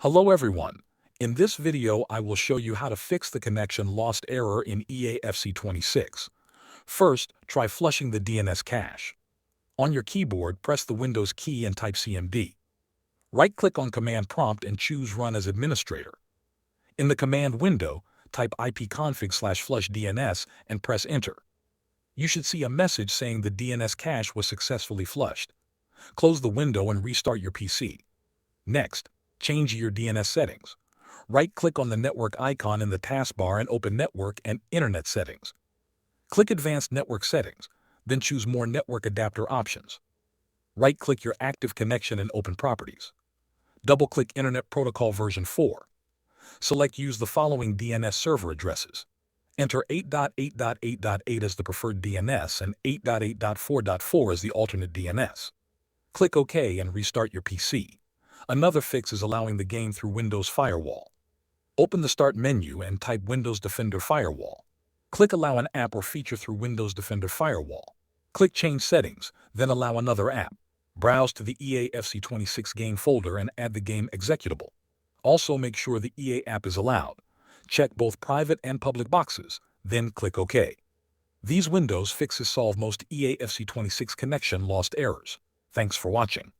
Hello everyone. In this video I will show you how to fix the connection lost error in EAFC26. First, try flushing the DNS cache. On your keyboard, press the Windows key and type CMD. Right-click on Command Prompt and choose Run as Administrator. In the command window, type ipconfig/flush DNS and press Enter. You should see a message saying the DNS cache was successfully flushed. Close the window and restart your PC. Next, change your DNS settings. Right-click on the network icon in the taskbar and open Network and Internet Settings. Click Advanced Network Settings, then choose More Network Adapter Options. Right-click your active connection and open Properties. Double-click Internet Protocol version 4. Select Use the following DNS server addresses. Enter 8.8.8.8 as the preferred DNS and 8.8.4.4 as the alternate DNS. Click OK and restart your PC. Another fix is allowing the game through Windows Firewall. Open the Start menu and type Windows Defender Firewall. Click Allow an app or feature through Windows Defender Firewall. Click Change Settings, then allow another app. Browse to the EAFC26 game folder and add the game executable. Also make sure the EA app is allowed. Check both private and public boxes, then click OK. These Windows fixes solve most EAFC26 connection lost errors. Thanks for watching.